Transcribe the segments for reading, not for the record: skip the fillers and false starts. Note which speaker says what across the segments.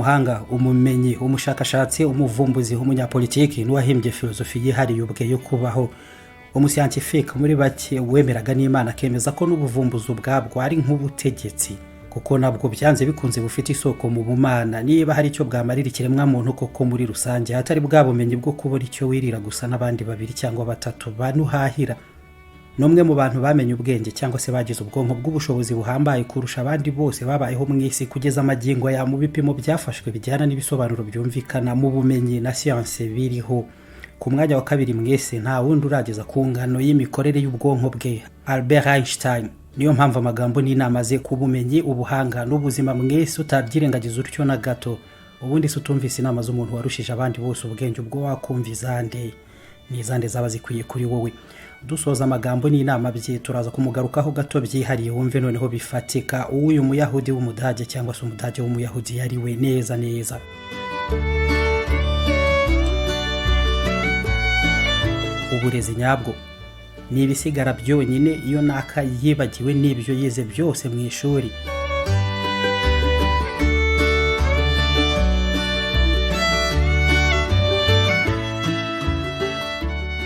Speaker 1: umuhanga, umumenyi, umushakashatsi, umuvumbuzi, umunyapolitiki n'uwahimbye filozofi yihariye ubwe yo kubaho, umuscientifique muri bake wemeraga n'Imana akemeza ko n'ubuvumbuzi ubwabwo ari nk'ubutegetsi, kuko nabwo byanze bikunze bufite isoko mu bumana niba hari icyo bwamarira ikiremwa muntu koko muri rusange, hatari bwa bumenyi bwo kubura icyo wirira gusa n'abandi babiri cyangwa batatu banuhahira. N'umwe mu bantu bamenye ubwenge cyangwa se bagize ubwonko bw'ubushobozi buhambaye kurusha abandi bose babayeho mu isi kugeza amagingo ya mu bipimo byafashwe bijyana n'ibisobanuro byumvikana mu bumenyi na siyanse biriho. Ku mwanya wa kabiri mwese nta wundi urageza ku ngano y'imikorere y'ubwonko bwe, Albert Einstein. Niyo mpamvu amagambo n'inama ze ku bumenyi, ubuhanga n'ubuzima mwese utabyirengagiza utyo na gato. Ubundi se utumvise inama z'umuntu warushije abandi bose ubwenge ubwo wakumva izande? Ni izande zaba zikwiye kuri wowe? Dusoza amagambo n'inama bye turaza kumugarukaho gato byihariye wumve noneho bifatika uyu muyahudi w'umudage cyangwa se umudage w'umuyahudi yari we neza neza. Uburezi nyabwo ni ibisigara byonyine iyo naka yibagiwe n'ibyo yize byose mu ishuri.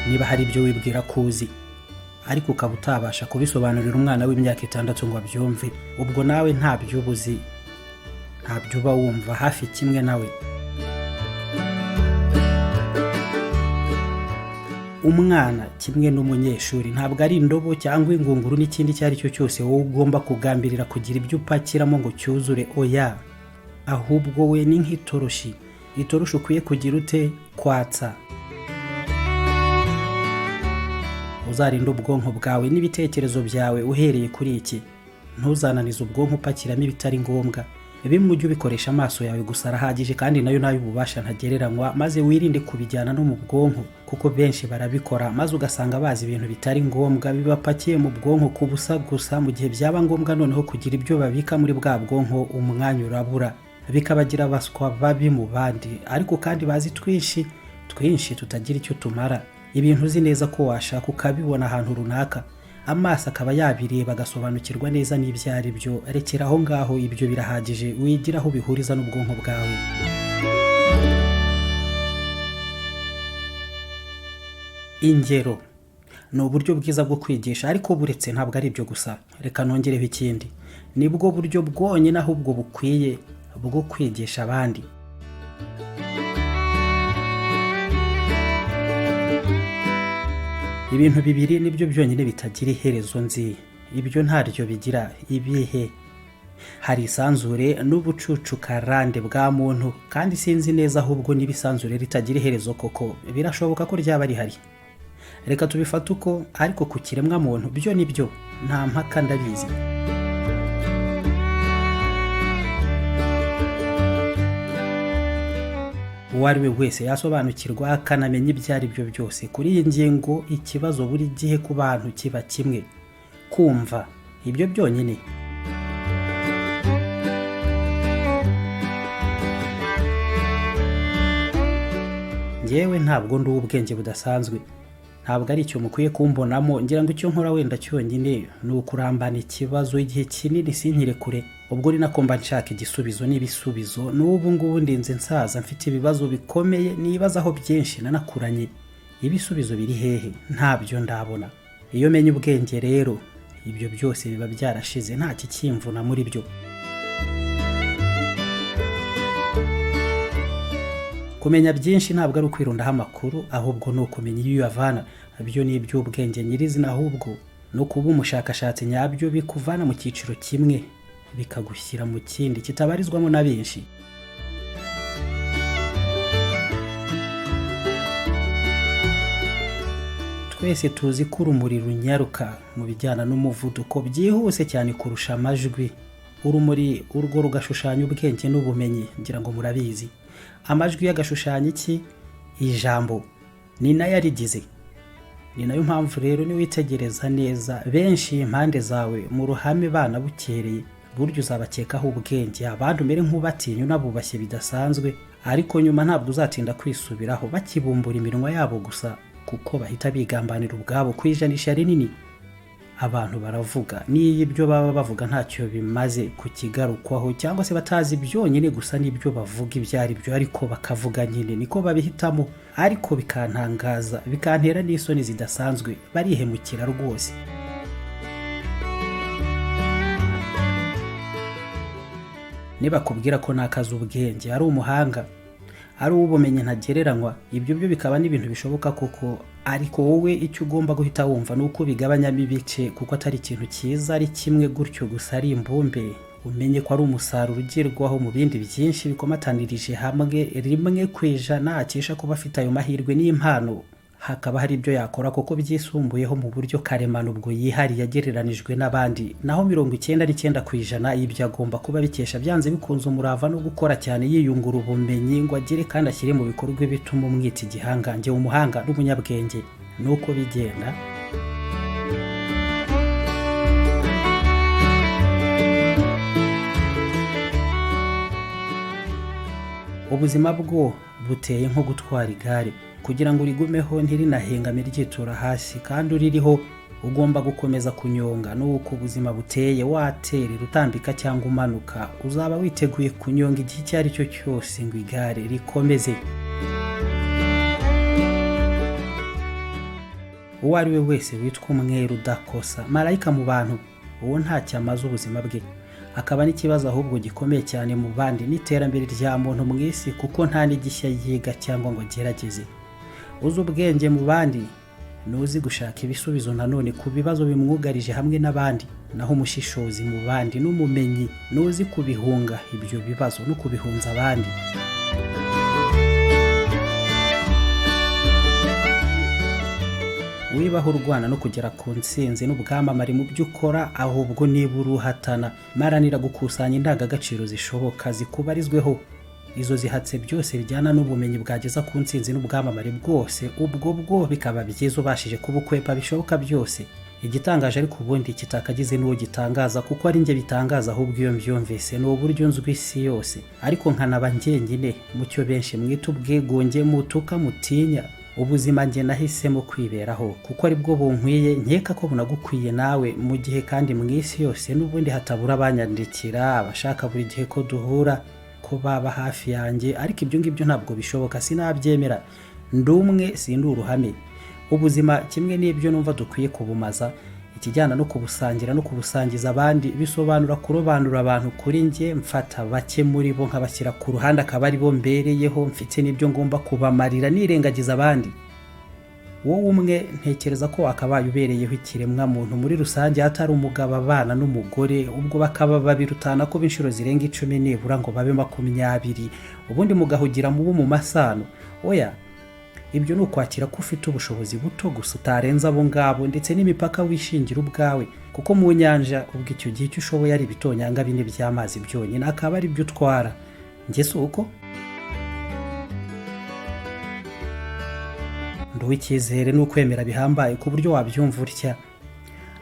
Speaker 1: Niba hari ibyo wibwira kuzi ariko ukaba utabasha kubisobanurira umwana w'imyaka 6 ngo abyumve, ubwo nawe ntabyo ubuzi, ntabyo uba wumva hafi kimwe nawe. Umwana kimwe n'umunyeshuri ntabwo ari indobo cyangwa ingunguru n'ikindi cyari cyo cyose wowe ugomba kugambirira kugira ibyo upakiramo ngo cyuzure, oya, ahubwo we ni nk'itoroshi, itoroshi ukwiye kugira ute? Kwatsa. Uzarinda ubwonko bwawe n'ibitekerezo byawe uhereye kuri iki. Ntuzananize ubwonko upakiramo ibitari ngombwa. Bimwe ujye ubikoresha amaso yawe gusa arahagije, kandi nayo ububasha ntagereranywa, maze wirinde kubijyana no mu bwonko, kuko benshi barabikora maze ugasanga bazi ibintu bitari ngombwa bibapakiye mu bwonko ku busa gusa, mu gihe byaba ngombwa noneho kugira ibyo babika muri bwa bwonko umwanya urabura, bikabagira baswa babi mu bandi, ariko kandi bazi twinshi tutagira icyo tumara. Ibintu uzi neza ko washaka ukabibona ahantu runaka, amaso akaba yabireba agasobanukirwa neza n'ibyo ari byo, rekera aho ngaho, ibyo birahagije, wigira aho bihuriza n'ubwonko bwawe. Ingero ni uburyo bwiza bwo kwigisha, ariko buretse ntabwo ari ibyo gusa. Reka nongereho ikindi, nibwo buryo bwonyine ahubwo bukwiye bwo kwigisha abandi. Ibintu bibiri nibyo byonyine bitagira iherezo nzi, ibyo ntaryo bigira. Ibihe? Hari isanzure n'ubucucu karande bwa muntu, kandi sinzi neza ahubwo n'ibisanzure ritagira iherezo koko birashoboka ko ryaba rihari. Reka tubifate uko, ariko ku kiremwa muntu byo nibyo, nta mpaka, ndabizi. Uwo ari we wese yasobanukirwa akanamenya ibyo ari byo byose. Kuri iyi ngingo ikibazo buri gihe ku bantu kiba kimwe: kumva. Ibyo byonyine. Njyewe ntabwo ndi ubwenge budasanzwe, ntabwo ari icyo mukwiye kumbonamo. Ngira ngo icyo nkora wenda cyonyine ni ukurambana ikibazo igihe kinini sinkire kure, ubwo ni nako mba nshaka igisubizo n'ibisubizo. N'ubu ngubu ndinze nsaza mfite ibibazo bikomeye nibazaho byinshi nanakuranye. Ibisubizo biri hehe? Ntabyo ndabona. Iyo menye ubwenge rero, ibyo byose biba byarashize, nta kikimvuna muri byo. Kumenya byinshi ntabwo ari ukwirundaho amakuru, ahubwo ni ukumenya iyo uyavana. Byo ni iby'ubwenge nyirizina, ahubwo no kuba umushakashatsi nyabyo bikuvana mu cyiciro kimwe bikagushyira mu kindi kitabarizwamo na benshi. Twese tuzi ko urumuri runyaruka mu bijyana n'umuvuduko byihuse cyane kurusha amajwi. Urumuri urwo rugashushanya ubwenge n'ubumenyi, ngira ngo murabizi. Amajwi y'agashushanya iki? Ijambo. Ni nayo arigize. Ni nayo mpamvu rero niwitegereza neza benshi impande zawe mu ruhame bana bukereye, buryo uzabakekaho ubwenge, abandi umere nk'ubatinya unabubashye bidasanzwe, ariko nyuma ntabwo uzatinda kwisubiraho bakibumbura iminwa yabo gusa, kuko bahita bigambanira ubwabo kwijanisha rinini. abantu baravuga n'iyo ibyo baba bavuga ntacyo bimaze kukigarukwaho cyangwa se batazi byonyine gusa n'ibyo bavuga ibyo ari byo, ariko bakavuga nyine niko babihitamo, ariko bikantangaza bikantera n'isoni zidasanzwe. Barihemukira rwose. Nibakubwira ko nakaza ubwenge, ari umuhanga, ari ubumenyi ntagereranywa, ibyo byo bikaba n'ibintu bishoboka koko, ariko wowe icyo ugomba guhita wumva ni uko bigabanyamo ibice, kuko atari ikintu cyiza ari kimwe gutyo gusa ari imbumbe. Umenye ko ari umusaruro ugerwaho mu bindi byinshi bikomatanirije hamwe, rimwe ku ijana akesha kuba afite ayo mahirwe n'impano, hakaba hari ibyo yakora kuko byisumbuyeho mu buryo karemano ubwo yihariye agereranijwe n'abandi, naho 99% y'ibyo agomba kuba bikesha byanze bikunze umurava no gukora cyane yiyungura ubumenyi ngo agere kandi ashyire mu bikorwa bituma umwita igihangange, umuhanga n'umunyabwenge. Nuko bigenda. Ubuzima bwo buteye nko gutwara igare, kugira ngo urigumeho ntirinahengame ryitura hasi, kandi uririho ugomba gukomeza kunyonga. Nuko ubuzima buteye, waterera utambika cyangwa umanuka, uzaba witeguye kunyonga igihe icyo ari cyo cyose ngo igare rikomeze. Uwo ari we wese witwa umweru udakosa, marayika mu bantu, uwo ntacyo amaze ubuzima bwe, akaba n'ikibazo ahubwo gikomeye cyane mu bandi n'iterambere rya muntu mu isi, kuko nta n'igishya yiga cyangwa ngo agerageze. Uzi ubwenge mu bandi nuzi gushaka ibisubizo nanone ku bibazo bimwugarije hamwe n'abandi, naho umushishozi mu bandi n'umumenyi nuzi kubihunga ibyo bibazo no kubihunza abandi. Wibaho urwana no kugera ku ntsinzi n'ubwamamare mu byo ukora, ahubwo niba uruhatana, maranira gukusanya indangagaciro zishoboka zikubarizweho, izo zihatse byose bijyana n'ubumenyi bwageza ku ntsinzi n'ubwamamare bwose, ubwo bwo bikaba byiza ubashije kubukwepa bishoboka byose. Igitangaje ariko ubundi kitakagize n'uwo gitangaza, kuko ari njye bitangaza ahubwo iyo mbyumvise ni uburyo nzwi isi yose, ariko nkanaba njyenyine mu cyo benshi mwita ubwigunge, mutuka mutinya. Ubuzima njye nahisemo kwiberaho kuko ari bwo bunkwiye, nkeka ko bunagukwiye nawe, mu gihe kandi mu isi yose n'ubundi hatabura abanyandikira abashaka buri gihe ko duhura, ko baba hafi yanjye, ariko ibyo ngibyo ntabwo bishoboka, sinabyemera. Ndumwe sindi uruhame. Ubuzima kimwe n'ibyo numva dukwiye kubumaza, ikijyana no kubusangira no kubusangiza abandi, bisobanura kurobanura abantu kuri njye, mfata bake muri bo nkabashyira ku ruhande akaba ari bo mbereyeho, mfite n'ibyo ngomba kubamarira nirengagiza abandi. Wowe umwe ntekereza ko akabaye ubereyeho ikiremwa muntu muri rusange, hatari umugabo abana n'umugore, ubwo bakaba babirutana ko b'inshuro zirenga 10 nibura ngo babe 20, ubundi mugahugira mu masano. Oya, ibyo ni ukwakira ko ufite ubushobozi buto gusa utarenza abo ngabo, ndetse n'imipaka wishingira ubwawe, kuko mu nyanja ubwo icyo gihe icyo ushoboye ari bitonyanga bine by'amazi byonyine, akaba ari byo utwara. Njye si uko. Nduwe icyizere n'ukwemera bihambaye ku buryo wabyumva utya,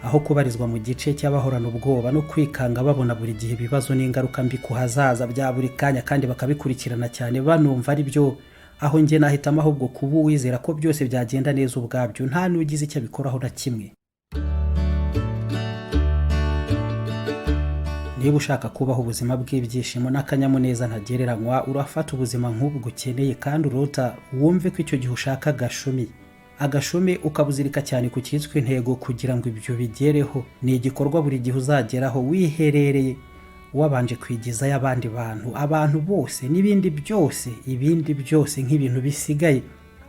Speaker 1: aho kubarizwa mu gice cy'abahorana ubwoba no kwikanga babona buri gihe ibibazo n'ingaruka mbi ku hazaza bya buri kanya, kandi bakabikurikirana cyane banumva ari byo, aho njye nahitamo ahubwo kuba uwizera ko byose byagenda neza ubwabyo, nta n'ugize icyo abikoraho na kimwe. Niba ushaka kubaho ubuzima bw'ibyishimo n'akanyamuneza ntagereranywa, urafata ubuzima nk'ubwo ukeneye kandi urota, wumve ko icyo gihe ushaka agashumi ukabuzirika cyane ku cyitwa intego, kugira ngo ibyo bigereho. Ni igikorwa buri gihe uzageraho wiherereye, wabanje kwigizayo abandi bantu, abantu bose n'ibindi byose nk'ibintu bisigaye.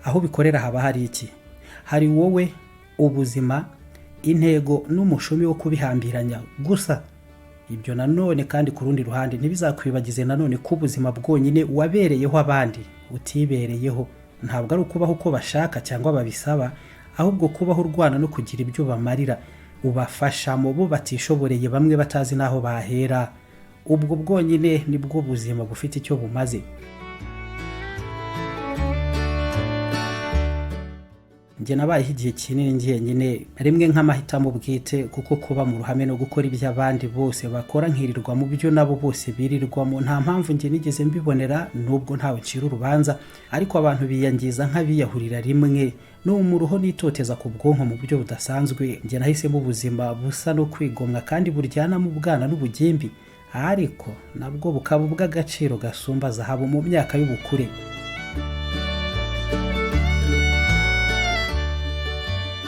Speaker 1: Aho bikorera haba hari iki? Hari wowe, ubuzima, intego n'umushumi wo kubihambiranya gusa. Ibyo nanone kandi ku rundi ruhande ntibizakwibagize nanone ko ubuzima bwonyine wabereyeho abandi utibereyeho. Ntabwo ari ukubaho uko bashaka cyangwa babisaba, ahubwo kubaho urwana no kugira ibyo bamarira, ubafasha mu bo batishoboreye, bamwe batazi n'aho bahera. Ubwo bwonyine nibwo buzima bufite icyo bumaze. njye nabayeho igihe kinini njyenyine, rimwe nk'amahitamo bwite, kuko kuba mu ruhame no gukora ibyo abandi bose bakora nkirirwa mu byo nabo bose birirwamo nta mpamvu njye nigeze mbibonera, nubwo ntawe ncira urubanza. Ariko abantu biyangiza nk'abiyahurira rimwe n'umuruho n'itoteza ku bwonko mu buryo budasanzwe. Njye nahisemo ubuzima busa no kwigomwa kandi buryana mu bwana n'ubugimbi, ariko nabwo bukaba ubw'agaciro gasumba zahabu mu myaka y'ubukure.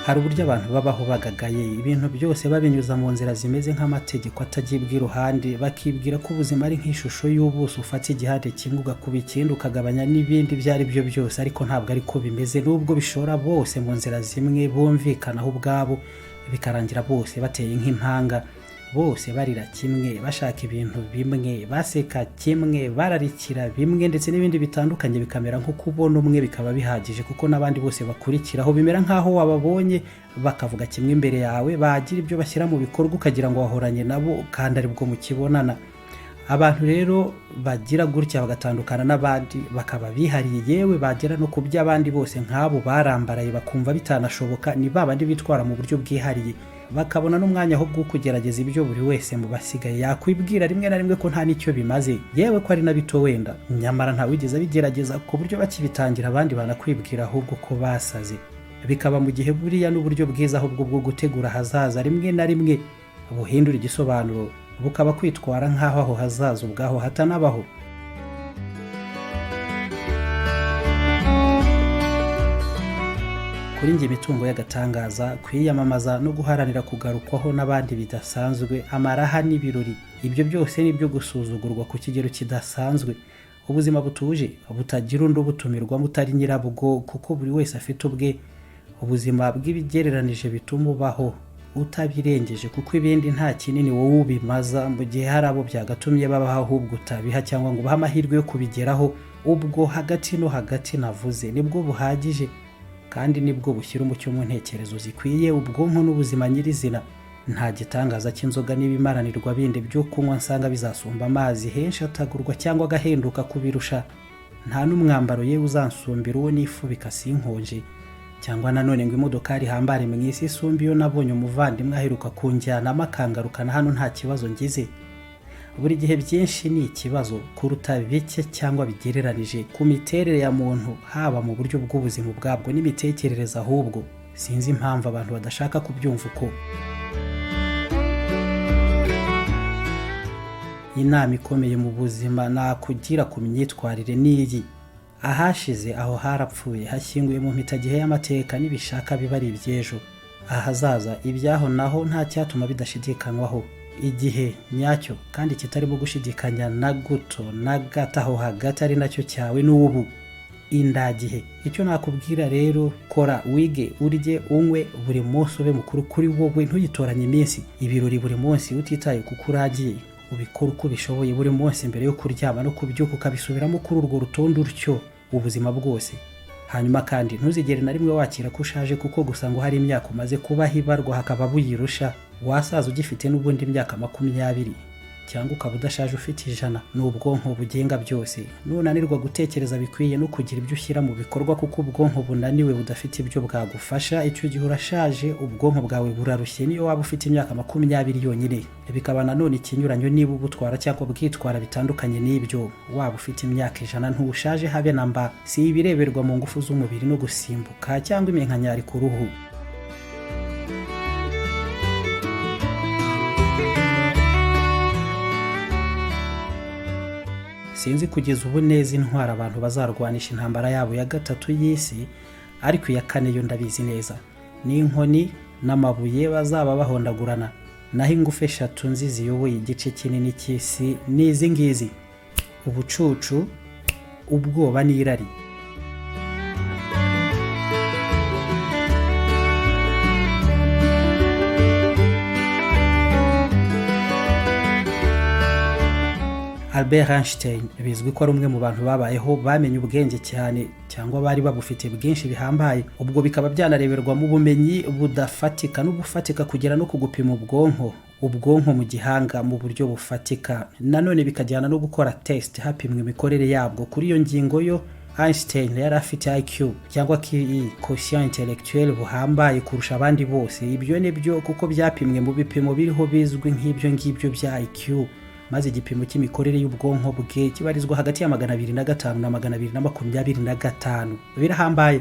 Speaker 1: Hari uburyo abantu babaho bagagaye, ibintu byose babinyuza mu nzira zimeze nk'amategeko atagibwa iruhande, bakibwira ko ubuzima ari nk'ishusho y'ubuso ufata igihande kimwe ugakuba ikindi ukagabanya n'ibindi ibyo ari byo byose, ariko ntabwo ariko bimeze. Nubwo bishora bose mu nzira zimwe, bumvikanaho ubwabo, bikarangira bose bateye nk'impanga, bose barira kimwe, bashaka ibintu bimwe, baseka kimwe, bararikira bimwe, ndetse n'ibindi bitandukanye bikamera nko kubona umwe bikaba bihagije, kuko n'abandi bose bakurikiraho bimera nk'aho wababonye bakavuga kimwe imbere yawe, bagira ibyo bashyira mu bikorwa ukagira ngo wahoranye nabo kandi aribwo mukibonana. Abantu rero bagira gutya bagatandukana n'abandi, bakaba bihariye, yewe bagera no ku by'abandi bose nk'abo barambaraye bakumva bitanashoboka, ni babandi bitwara mu buryo bwihariye, bakabona n'umwanya ho kugerageza ibyo buri wese mu basigaye yakwibwira rimwe na rimwe ko nta nicyo bimaze, yewe ko ari na bito wenda, nyamara ntawigeze bigerageza, ku buryo bakibitangira abandi banakwibwira ahubwo ko basaze. Bikaba mu gihe buriya n'uburyo bwiza ahubwo bwo gutegura hazaza rimwe na rimwe buhindura igisobanuro, bukaba kwitwara nk'aho aho hazaza ubwaho hatanabaho. Kuri njye imitungo y'agatangaza, kwiyamamaza no guharanira kugarukwaho n'abandi bidasanzwe, amaraha n'ibirori, ibyo byose ni byo gusuzugurwa ku kigero kidasanzwe. Ubuzima butuje butagira undi ubutumirwamo utari nyirabwo, kuko buri wese afite ubwe. Ubuzima bw'ibigereranije bituma ubaho utabirengeje, kuko ibindi nta kinini wowe ubimaza, mu gihe hari abo byagatumye babaho ahubwo utabiha cyangwa ngo ubahe amahirwe yo kubigeraho. Ubwo hagati no hagati navuze nibwo buhagije, kandi nibwo bushyira umucyo mu ntekerezo zikwiye ubwonko n'ubuzima nyirizina. Nta gitangaza cy'inzoga n'ibimaranirwa bindi byo kunywa nsanga bizasumba amazi henshi atagurwa cyangwa agahenduka kubirusha. Nta n'umwambaro yewe uzansumbira uwo nifubika sinkonje, cyangwa nanone ngo imodokari hambare mu isi isumba iyo nabonye umuvandimwe aheruka kunjyanamo akangarukana hano nta kibazo ngize. Buri gihe byinshi ni ikibazo kuruta bike cyangwa bigereranije ku miterere ya muntu, haba mu buryo bw'ubuzima bwabwo n'imitekerereze. Ahubwo sinzi impamvu abantu badashaka kubyumva uko. Inama ikomeye mu buzima nakugira ku myitwarire n'iyi: ahashize aho harapfuye, hashyinguye mu mpitagihe y'amateka, n'ibishaka biba ari iby'ejo. Ahazaza ibyaho naho nta cyatuma bidashidikanywaho. Igihe nyacyo kandi kitarimo gushidikanya na guto na gato aho hagati ari nacyo cyawe n'ubu, indagihe. Icyo nakubwira rero, kora, wige, urye, unywe, buri munsi ube mukuru kuri wowe, ntuyitoranye iminsi. Ibirori buri munsi utitaye kuko uragiye, ubikora uko bishoboye buri munsi mbere yo kuryama no kubyuka ukabisubiramo kuri urwo rutonde utyo ubuzima bwose. Hanyuma kandi ntuzigere na rimwe wakira ko ushaje, kuko gusa ngo hari imyaka umaze kuba hibarwa hakaba buyirusha. Wasaza ugifite n'ubundi imyaka 20, cyangwa ukaba udashaje ufite 100. Ni ubwonko bugenga byose. Nunanirwa gutekereza bikwiye no kugira ibyo ushyira mu bikorwa, kuko ubwonko bunaniwe budafite ibyo bwagufasha, icyo gihe urashaje, ubwonko bwawe burarushye niyo waba ufite imyaka 20 yonyine. Bikaba nanone ikinyuranyo niba ubutwara cyangwa bwitwara bitandukanye n'ibyo. Waba ufite imyaka 100 ntushaje habe na mba. Si ibireberwa mu ngufu z'umubiri no gusimbuka cyangwa iminkanyari ku ruhu. Sinzi kugeza ubu neza intwara abantu bazarwanisha intambara yabo ya 3 y'isi, ariko iya 4 yo ndabizi neza. Ni inkoni n'amabuye bazaba bahondagurana, naho ingufu 3 nzi ziyoboye igice kinini cy'isi n'izi ngizi: ubucucu, ubwoba n'irari. Albert Einstein bizwi ko ari umwe mu bantu babayeho bamenye ubwenge cyane, cyangwa bari babufite bwinshi bihambaye. Ubwo bikaba byanareberwa mu bumenyi budafatika n'ubufatika, kugera no kugupima ubwonko mu gihanga mu buryo bufatika. Nanone bikajyana no gukora test hapimwa imikorere yabwo. Kuri iyo ngingo yo Einstein yari afite IQ cyangwa quotient intellectuel buhambaye kurusha abandi bose. Ibyo ni byo kuko byapimwe mu bipimo biriho bizwi nk'ibyo ngibyo bya IQ, maze igipimo cy'imikorere y'ubwonko bwe kibarizwa hagati ya 205 na 225. Birahambaye,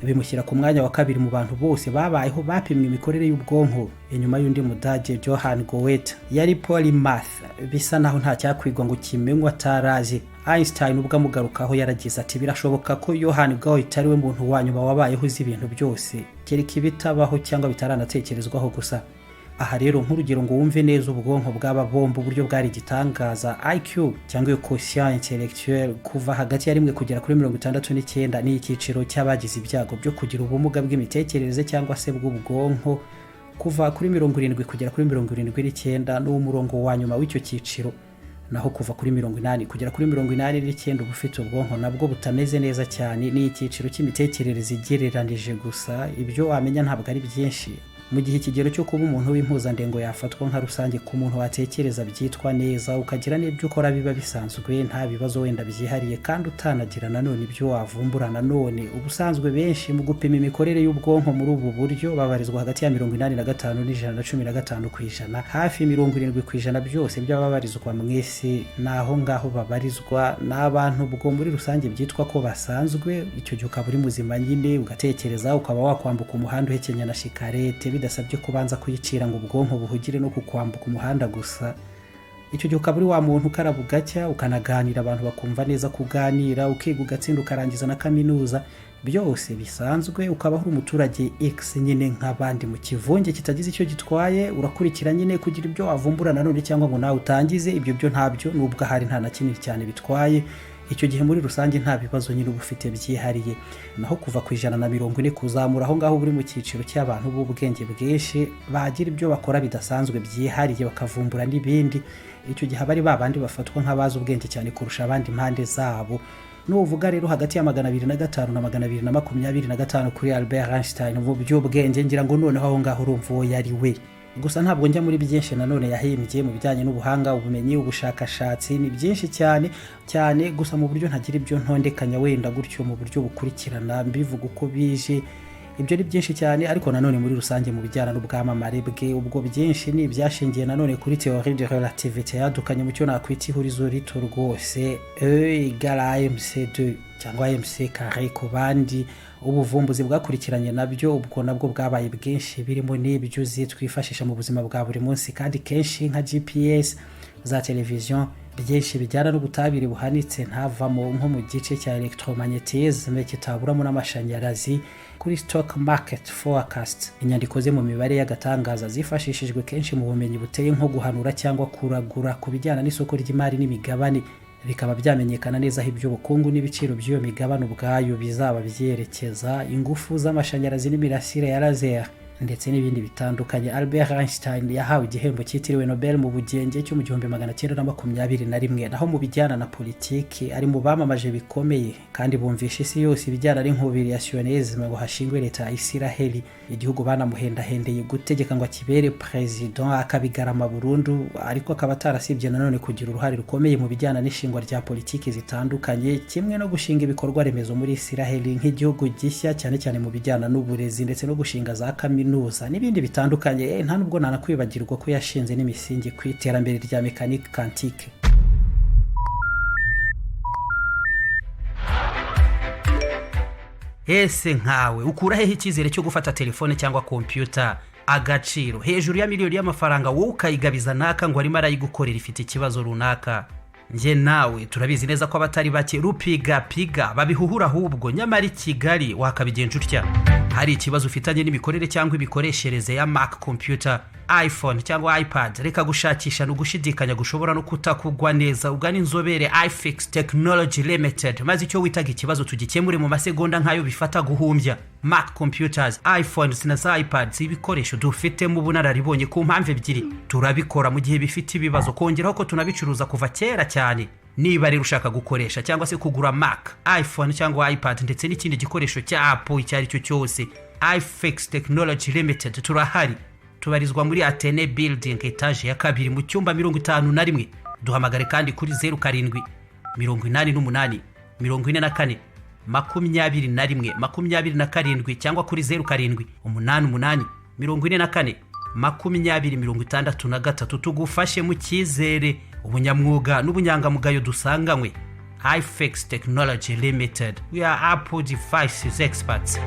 Speaker 1: bimushyira ku mwanya wa kabiri mu bantu bose babayeho bapimwe imikorere y'ubwonko, inyuma y'undi mudage Johann Goethe. Yari polymath, bisa naho nta cyakwigwa ngo kimenywa atarazi. Einstein ubwo amugarukaho yaragize ati birashoboka ko Johann Goethe ari we muntu wa nyuma wabayeho uzi ibintu byose, kereka ibitabaho cyangwa bitaranatekerezwaho gusa. Aha rero nk'urugero ngo wumve neza ubwonko bw'aba bombo uburyo bwari igitangaza, IQ cyangwa quotient intellectuel kuva hagati ya 1 kugera kuri 69 ni icyiciro cy'abagize ibyago byo kugira ubumuga bw'imitekerereze cyangwa se bw'ubwonko. Kuva kuri 70 kugera kuri 79 ni umurongo wa nyuma w'icyo cyiciro, naho kuva kuri 80 kugera kuri 89 ubufite ubwonko nabwo butameze neza cyane, ni icyiciro cy'imitekerereze igereranije gusa. Ibyo wamenya ntabwo ari byinshi. Mu gihe ikigero cyo kuba umuntu w'impuzandengo yafatwa nka rusange ku muntu watekereza byitwa neza, ukagira n'ibyo ukora biba bisanzwe, nta bibazo wenda byihariye kandi utanagira nanone ibyo wavumbura. Nanone ubusanzwe benshi mu gupima imikorere y'ubwonko muri ubu buryo babarizwa hagati ya 85 n'115%. Hafi 70% byose by'ababarizwa mwese naho ngaho babarizwa n'abantu bwo muri rusange byitwa ko basanzwe. Icyo gihe ukaba uri muzima nyine, ugatekereza, ukaba wakwambuka umuhanda uhekenya na shikarete bidasabye kubanza kuyicira ngo ubwonko buhugire no kukwambuka umuhanda gusa. Icyo gihe ukaba uri wa muntu ukarabu gacya, ukanaganira abantu bakumva neza kuganira, ukiga ugatsinda ukarangiza na kaminuza, byose bisanzwe. Ukaba uri umuturage X nyine nk'abandi mu kivunge kitagize icyo gitwaye, urakurikira nyine kugira ibyo wavumbura nanone cyangwa ngo nawe utangize. Ibyo byo ntabyo, nubwo hari nta na kinini cyane bitwaye. Icyo gihe muri rusange nta bibazo nyine ubufite byihariye. Naho kuva ku 140 kuzamura aho ngaho buri mu cyiciro cy'abantu b'ubwenge bwinshi bagira ibyo bakora bidasanzwe byihariye bakavumbura n'ibindi. Icyo gihe abari babandi bafatwa nk'abazi ubwenge cyane kurusha abandi impande zabo. Nuvuga rero hagati ya 205 na 225 kuri Albert Einstein mu by'ubwenge, ngira ngo noneho aho ngaho urumva uwo yari we. Gusa ntabwo njya muri byinshi nanone yahimbye mu bijyanye n'ubuhanga, ubumenyi, ubushakashatsi, ni byinshi cyane gusa mu buryo ntagira ibyo ntondekanya wenda gutyo mu buryo bukurikirana mbivuga uko bije. Ibyo ni byinshi cyane, ariko nanone muri rusange mu bijyana n'ubwamamare bwe ubwo byinshi ni ibyashingiye nanone kuri théorie de relativité yadukanye mu cyo nakwita ihurizo rito rwose, E = mc2 cyangwa mc carré ku bandi. Ubuvumbuzi bwakurikiranye nabyo ubwo nabwo bwabaye bwinshi, birimo n'ibyo twifashisha mu buzima bwa buri munsi kandi kenshi nka GPS, za televiziyo, byinshi bijyana n'ubutabire buhanitse ntavamo nko mu gice cya electromagnetisme kitaburamo n'amashanyarazi. Kuri stock market forecast, inyandiko ze mu mibare y'agatangaza zifashishijwe kenshi mu bumenyi buteye nko guhanura cyangwa kuragura ku bijyana n'isoko ry'imari n'imigabane, bikaba byamenyekana neza aho iby'ubukungu n'ibiciro by'iyo migabane ubwayo bizaba byerekeza, ingufu z'amashanyarazi n'imirasire ya laser ndetse n'ibindi bitandukanye. Albert Einstein yahawe igihembo cyitiriwe Nobel mu bugenge cyo mu 1921. Naho mu bijyana na politiki ari mu bamamaje bikomeye kandi bumvisha isi yose ibijyana n'inkubiriationisme ngo hashingwe leta ya Isiraheli. Igihugu banamuhendahendeye gutegeka ngo akibere president akabigarama burundu, ariko akaba atarasibye nanone kugira uruhare rukomeye mu bijyana n'ishingwa rya politiki zitandukanye, kimwe no gushinga ibikorwa remezo muri Isiraheli nk'igihugu gishya cyane cyane mu bijyana n'uburezi ndetse no gushinga za kaminuza n'ibindi bitandukanye. Nta nubwo nanakwibagirwa ko yashinze n'imisingi ku iterambere rya mécanique quantique. Ese nkawe ukura hehe icyizere cyo gufata telefone cyangwa computer agaciro hejuru ya miliyoni y'amafaranga wowe ukayigabiza naka ngo arimo arayigukorera ifite ikibazo runaka? Nje nawe turabizi neza ko abatari bake rupiga babihuhura, ahubwo nyamara i Kigali wakabigenje utya. Hari ikibazo ufitanye n'imikorere cyangwa ibikoreshereze ya Mac computer, iPhone cyangwa iPad, reka gushakisha no gushidikanya gushobora no kutakugwa neza, ugana inzobere iFix Technology Limited maze icyo witaga ikibazo tugikemure mu masegonda nkayo bifata guhumbya. Mac computers, iPhones na iPads, ibikoresho dufite mu bunararibonye ku mpamvu ebyiri. Turabikora mu gihe bifite ibibazo, kongeraho ko tunabicuruza kuva kera cyane. Niba rero ushaka gukoresha cyangwa se kugura Mac, iPhone cyangwa iPad ndetse n'ikindi gikoresho cya Apple icyo ari cyo cyose, iFix Technology Limited turahari. Tubarizwa muri Atene Building etage ya 2 mu cyumba 51. Duhamagare kandi kuri 07 88 44 21 27 cyangwa kuri 07 88 44 2063 tugufashe mu cyizere, ubunyamwuga n'ubunyangamugayo dusanganywe. iFix Technology Limited, we are Apple devices experts.